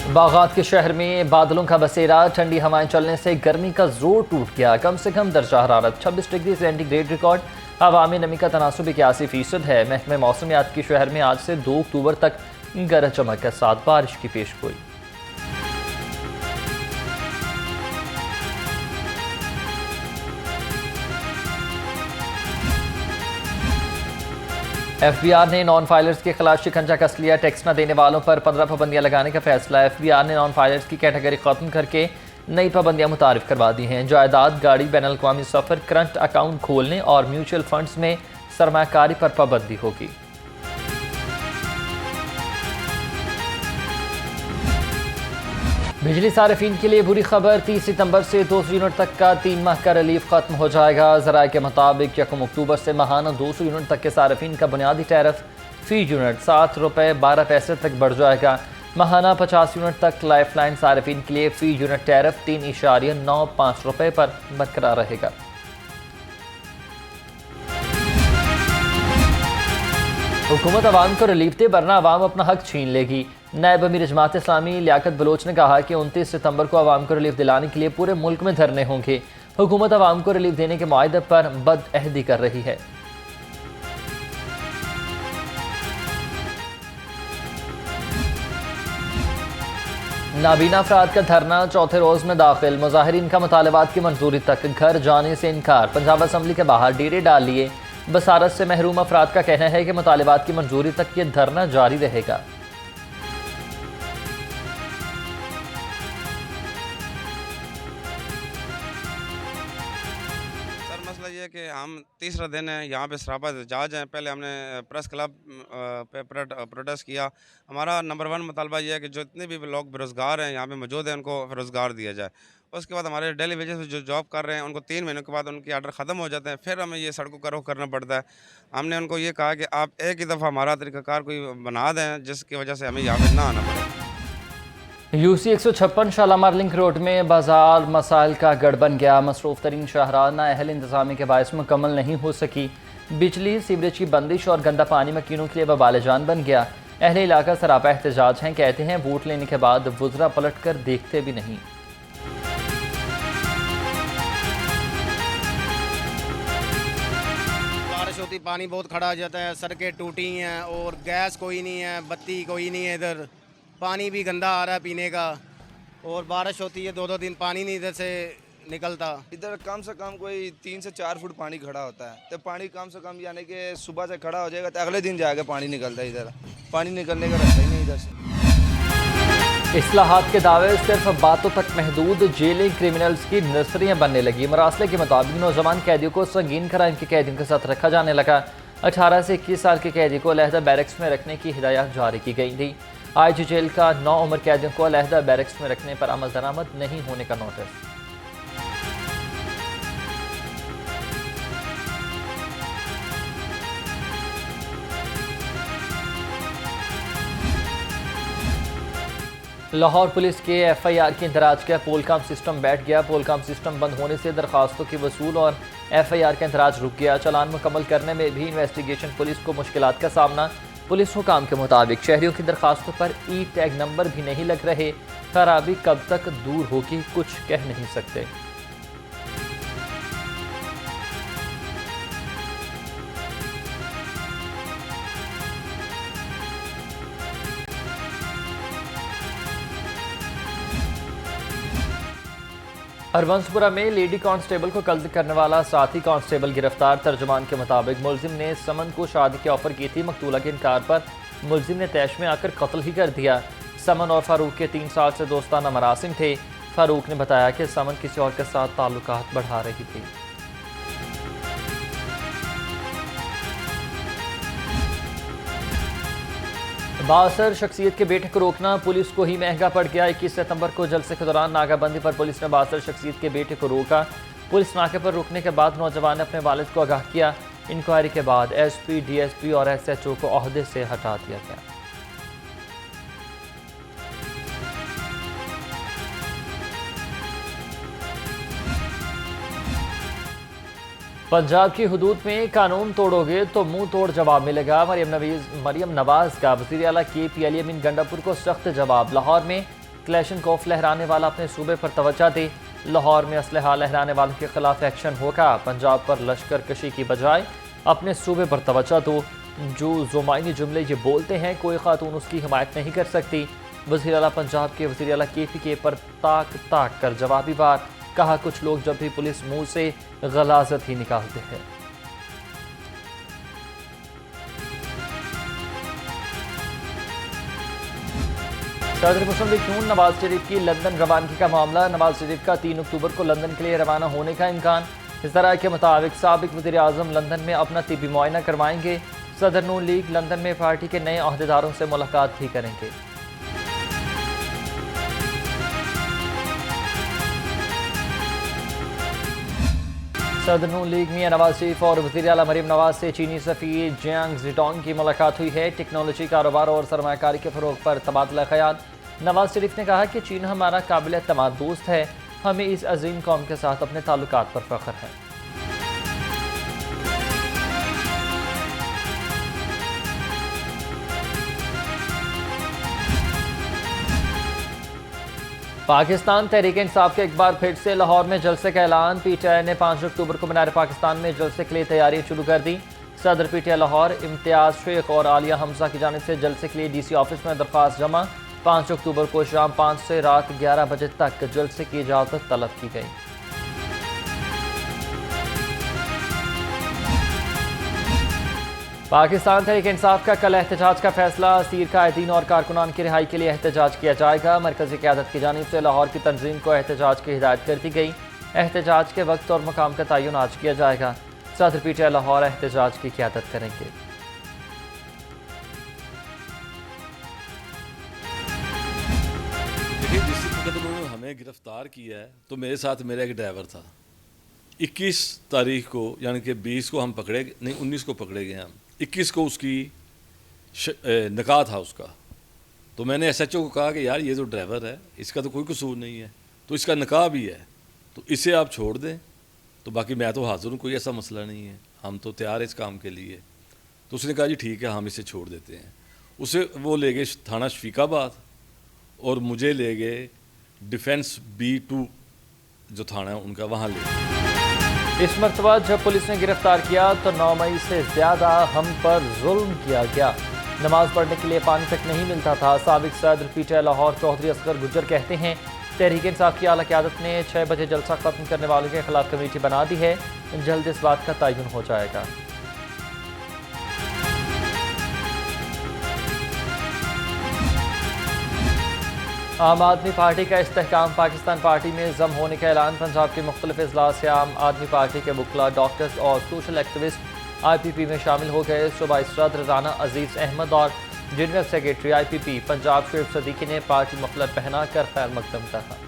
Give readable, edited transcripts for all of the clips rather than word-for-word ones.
बागात के शहर में बादलों का बसेरा, ठंडी हवाएं चलने से गर्मी का जोर टूट गया। कम से कम दर्जा हरारत 26 डिग्री सेंटीग्रेड रिकॉर्ड। हवा में नमी का तनासुब 81% है। महकमे मौसमियात के शहर में आज से 2 अक्टूबर तक गरज चमक के साथ बारिश की पेशगोई। एफबीआर ने नॉन फाइलर्स के खिलाफ शिकंजा कस लिया। टैक्स न देने वालों पर 15 पाबंदियां लगाने का फैसला। एफबीआर ने नॉन फाइलर्स की कैटेगरी खत्म करके नई पाबंदियां मुतारिफ करवा दी हैं। जायदाद, गाड़ी, बैनुल-अक़वामी सफ़र, करंट अकाउंट खोलने और म्यूचुअल फंड्स में सरमाकारी पर पाबंदी होगी। बिजली सार्फिन के लिए बुरी खबर, 30 सितंबर से 200 यूनिट तक का 3 माह का रिलीफ खत्म हो जाएगा। ज़राए के मुताबिक 1 अक्टूबर से माहाना 200 यूनिट तक के सार्फिन का बुनियादी टैरिफ फी यूनिट 7 रुपये 12 पैसे तक बढ़ जाएगा। माहाना 50 यूनिट तक लाइफ लाइन सार्फिन के लिए फी यूनिट टैरिफ 3.95 रुपये पर बरकरार रहेगा। हुकूमत अवाम को रिलीफ दे वरना अवाम अपना हक छीन लेगी। नायब अमीर जमात इस्लामी लियाकत बलोच ने कहा कि 29 सितंबर को अवाम को रिलीफ दिलाने के लिए पूरे मुल्क में धरने होंगे। हुकूमत अवाम को रिलीफ देने के मुआहदे पर बदअहदी कर रही है। नाबीना अफराद का धरना चौथे रोज में दाखिल। मुजाहिरीन का मुतालबात की मंजूरी तक घर जाने से इनकार। पंजाब असम्बली के बाहर डेरे डाल लिए। बसारत से महरूम अफराद का कहना है कि मुतालबात की मंजूरी तक ये धरना जारी रहेगा। मसला ये है कि हम तीसरा दिन है यहाँ पे सरापा एहतजाज हैं। पहले हमने प्रेस क्लब पे प्रोटेस्ट किया। हमारा नंबर 1 मुतालबा ये है कि जो इतने भी लोग बेरोज़गार हैं यहाँ पे मौजूद हैं उनको रोज़गार दिया जाए। उसके बाद हमारे डेली वेजेस पे जो जॉब कर रहे हैं उनको 3 महीनों के बाद उनकी आर्डर ख़त्म हो जाते हैं, फिर हमें ये सड़कों का रुख करना पड़ता है। हमने उनको ये कहा कि आप एक ही दफ़ा हमारा तरीक़ाकार कोई बना दें जिसकी वजह से हमें यहाँ पे ना आना पड़े। यूसी 156 शालामार लिंक रोड में बाजार मसाइल का गढ़ बन गया। मसरूफ़ तरीन शाहराह नाअहल इंतज़ामी के बायस मुकम्मल नहीं हो सकी। बिजली, सीवरेज की बंदिश और गंदा पानी मकीनों के लिए वबाल जान बन गया। अहले इलाका सरापा एहतजाज हैं। कहते हैं वोट लेने के बाद वुज़रा पलट कर देखते भी नहीं। बारिश होती पानी बहुत खड़ा आ जाता है, सड़कें टूटी हैं और गैस कोई नहीं है, बत्ती कोई नहीं है। इधर पानी भी गंदा आ रहा है पीने का और बारिश होती है 2-2 दिन पानी नहीं इधर से निकलता। इधर कम से कम कोई 3 से 4 फुट पानी खड़ा होता है। तो पानी कम से कम यानी कि सुबह से खड़ा हो जाएगा तो अगले दिन जाएगा पानी निकलता है। इधर पानी निकलने का रास्ता ही नहीं इधर से। इस्लाहात के दावे सिर्फ बातों तक महदूद। जेलें क्रिमिनल्स की नर्सरियां बनने लगी। मरासले के मुताबिक नौजवान कैदियों को संगीन क्राइम के कैदियों के साथ रखा जाने लगा। 18 से 21 साल के कैदी को अलहदा बैरक्स में रखने की हिदायत जारी की गई थी। IG जेल का 9 उम्र कैदियों को अलहदा बैरक्स में रखने पर अमल दरामद नहीं होने का नोटिस। लाहौर पुलिस के FIR के इंदराज का पोलकाम सिस्टम बैठ गया। पोलकाम सिस्टम बंद होने से दरखास्तों की वसूल और FIR का इंदराज रुक गया। चालान मुकम्मल करने में भी इन्वेस्टिगेशन पुलिस को मुश्किलात का सामना। पुलिस हुकाम के मुताबिक शहरियों की दरखास्तों पर टैग नंबर भी नहीं लग रहे। खराबी कब तक दूर होगी कुछ कह नहीं सकते। हरवंशपुरा में लेडी कांस्टेबल को कत्ल करने वाला साथी कांस्टेबल गिरफ्तार। तर्जुमान के मुताबिक मुलजिम ने समन को शादी की ऑफर की थी। मकतूला के इनकार पर मुलजिम ने तैश में आकर कत्ल ही कर दिया। समन और फारूक के 3 साल से दोस्ताना मरासिम थे। फारूक ने बताया कि समन किसी और के साथ ताल्लुकात बढ़ा रही थी। बासर शख्सियत के बेटे को रोकना पुलिस को ही महंगा पड़ गया। 21 सितंबर को जलसे के दौरान नाकाबंदी पर पुलिस ने बासर शख्सियत के बेटे को रोका। पुलिस नाके पर रुकने के बाद नौजवान ने अपने वालिद को आगाह किया। इंक्वायरी के बाद SP, DSP और SHO को ओहदे से हटा दिया गया। पंजाब की हुदूद में कानून तोड़ोगे तो मुंह तोड़ जवाब मिलेगा। मरियम नवाज का वज़ीर आला KP अली अमीन गंडापुर को सख्त जवाब। लाहौर में क्लैशनकोफ लहराने वाला अपने सूबे पर तवज्जो दे। लाहौर में असलहा लहराने वालों के खिलाफ एक्शन होगा। पंजाब पर लश्कर कशी की बजाय अपने सूबे पर तवज्जो दो। जो ज़ुमाइनी जुमले ये बोलते हैं कोई खातून उसकी हिमायत नहीं कर सकती। वज़ीर आला पंजाब के वज़ीर आला KPK पर ताक ताक कर जवाबी बात। कहा कुछ लोग जब भी पुलिस मुंह से गलाजत ही निकालते हैं। सदर मुस्लिम लीग नून नवाज शरीफ की लंदन रवानगी का मामला। नवाज शरीफ का 3 अक्टूबर को लंदन के लिए रवाना होने का इम्कान। इस तरह के मुताबिक साबिक वज़ीर आज़म लंदन में अपना तिब्बी मुआयना करवाएंगे। सदर नून लीग लंदन में पार्टी के नए अहदेदारों से मुलाकात भी करेंगे। सदर नून लीग मियां नवाज शरीफ और वज़ीर आला मरीम नवाज से चीनी सफ़ीर जियांग ज़िटोंग की मुलाकात हुई है। टेक्नोलॉजी, कारोबार और सरमायाकारी के फ़रोग़ पर तबादला ख़याल। नवाज शरीफ ने कहा कि चीन हमारा काबिल एतमाद दोस्त है। हमें इस अजीम कौम के साथ अपने ताल्लुकात पर फ़ख्र है। पाकिस्तान तहरीक इंसाफ के एक बार फिर से लाहौर में जलसे का ऐलान। PTI ने 5 अक्टूबर को मीनार पाकिस्तान में जलसे के लिए तैयारियां शुरू कर दी। सदर PTI लाहौर इम्तियाज़ शेख और आलिया हमजा की जानिब से जलसे के लिए DC ऑफिस में दरख्वास्त जमा। 5 अक्टूबर को शाम 5 से रात 11 बजे तक जलसे की इजाज़त तलब की गई। पाकिस्तान तहरीक इंसाफ का कल एहतजाज का फैसला। असीर कायदीन और कारकुनान की रिहाई के लिए एहतजाज किया जाएगा। मरकजी क़यादत की जानिब से लाहौर की तंजीम को एहतजाज की हिदायत कर दी गई। एहतजाज के वक्त और मकाम का तयन आज किया जाएगा। सदर PTI लाहौर एहतजाज की क़यादत करेंगे। देखिए, जिस वक्त उन्होंने हमें गिरफ्तार किया है तो मेरे साथ मेरा एक ड्राइवर था। 21 तारीख को यानी कि 20 को हम पकड़े नहीं, 19 को पकड़े गए हम। 21 को उसकी निकाह था उसका। तो मैंने SHO को कहा कि यार ये जो ड्राइवर है इसका तो कोई कसूर नहीं है, तो इसका निकाह भी है, तो इसे आप छोड़ दें। तो बाकी मैं तो हाजिर हूँ, कोई ऐसा मसला नहीं है, हम तो तैयार है इस काम के लिए। तो उसने कहा जी ठीक है, हम इसे छोड़ देते हैं। उसे वो ले गए थाना शफीकाबाद और मुझे ले गए डिफेंस B2 जो थाना है उनका, वहाँ ले गए। इस मरतबा जब पुलिस ने गिरफ्तार किया तो 9 मई से ज़्यादा हम पर जुल्म किया गया। नमाज पढ़ने के लिए पानी तक नहीं मिलता था। साबिक सदर PTI लाहौर चौधरी असगर गुज्जर कहते हैं तहरीक इंसाफ की आला क़यादत ने 6 बजे जलसा खत्म करने वालों के खिलाफ कमेटी बना दी है। जल्द इस बात का तयन हो जाएगा। आम आदमी पार्टी का इस्तेहकाम। पाकिस्तान पार्टी में जम होने का ऐलान। पंजाब के मुख्तलिफ इजलास से आम आदमी पार्टी के वकला, डॉक्टर्स और सोशल एक्टिविस्ट IPP में शामिल हो गए। सूबाई सदर राना अजीज़ अहमद और general secretary IPP Punjab Shoaib Siddiqui ने पार्टी मफलर पहना कर खैर मकदम कहा।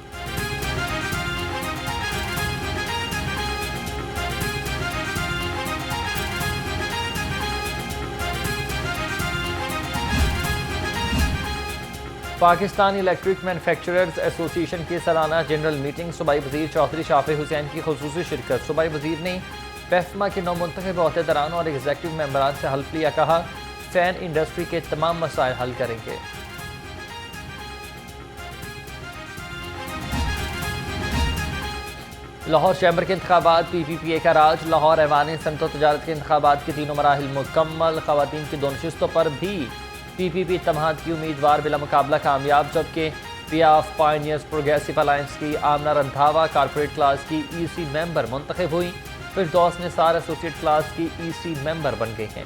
पाकिस्तान इलेक्ट्रिक मैन्युफैक्चरर्स एसोसिएशन की सालाना जनरल मीटिंग। सूबाई वज़ीर चौधरी शाफी हुसैन की खुसूसी शिरकत। सूबाई वज़ीर ने पेफमा के नौमुंतखब अहदेदारान और एग्जीक्यूटिव मेंबरान से हल्फ लिया। कहा फैन इंडस्ट्री के तमाम मसाइल हल करेंगे। लाहौर चैम्बर के इंतखाबात। PPPA का राज। लाहौर ऐवान सनअत व तजारत के इंतखाबात के तीनों मराहिल मुकम्मल। ख़वातीन की 2 नशिस्तों पर भी PPP तमहाद की उम्मीदवार बिला मुकाबला कामयाब। जबकि PIAF पायनियर्स प्रोग्रेसिव अलायंस की आमना रंधावा कारपोरेट क्लास की EC मेंबर मुंतखब हुई। फिरदौस निसार एसोसिएट क्लास की EC मेंबर बन गए हैं।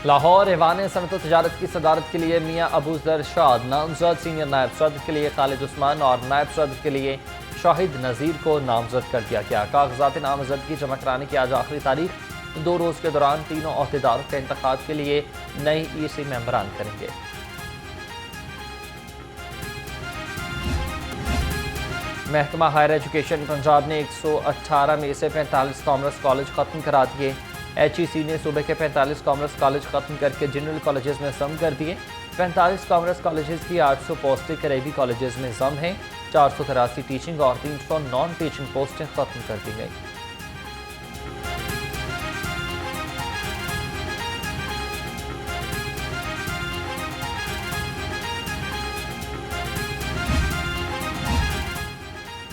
लाहौर ऐवान सनअत व तजारत की सदारत के लिए मियाँ अबू ज़र शाद नामजद। सीनियर नायब सदर के लिए खालिद उस्मान और नायब सदर के लिए शाहिद नज़ीर को नामजद कर दिया गया। कागजात नामजदगी जमा कराने की आज आखिरी तारीख। 2 रोज़ के दौरान तीनों अहदेदारों के इंतखाब के लिए नई EC मेंबरान करेंगे। महकमा हायर एजुकेशन पंजाब ने 118 में से 45 कॉमर्स कॉलेज ख़त्म करा दिए। HEC ने सूबे के 45 कॉमर्स कॉलेज ख़त्म करके जनरल कॉलेजेस में जम कर दिए। 45 कॉमर्स कॉलेजेस की 800 पोस्टें करेबी कॉलेजेस में जम हैं। 483 टीचिंग और 300 नॉन टीचिंग पोस्टें ख़त्म कर दी गई।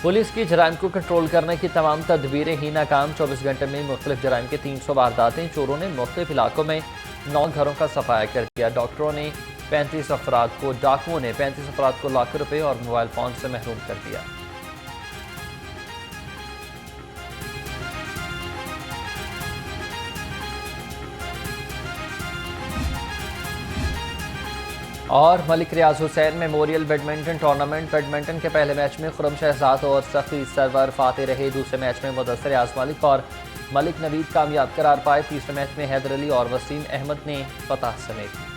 पुलिस की जराइम को कंट्रोल करने की तमाम तदबीरें ही नाकाम। 24 घंटे में मुख्तलिफ जराइम के 300 वारदातें। चोरों ने मुख्तलिफ इलाकों में 9 घरों का सफाया कर दिया। डाकुओं ने 35 अफराद को लाखों रुपए और मोबाइल फोन से महरूम कर दिया। और Malik Riyaz Hussain memorial badminton tournament. Badminton के पहले मैच में खुरम शहजाद और सफ़ी सरवर फाते रहे। दूसरे मैच में मुदस्सिर रियाज मलिक और मलिक नवीद कामयाब करार पाए। तीसरे मैच में हैदर अली और वसीम अहमद ने फतह समेटी।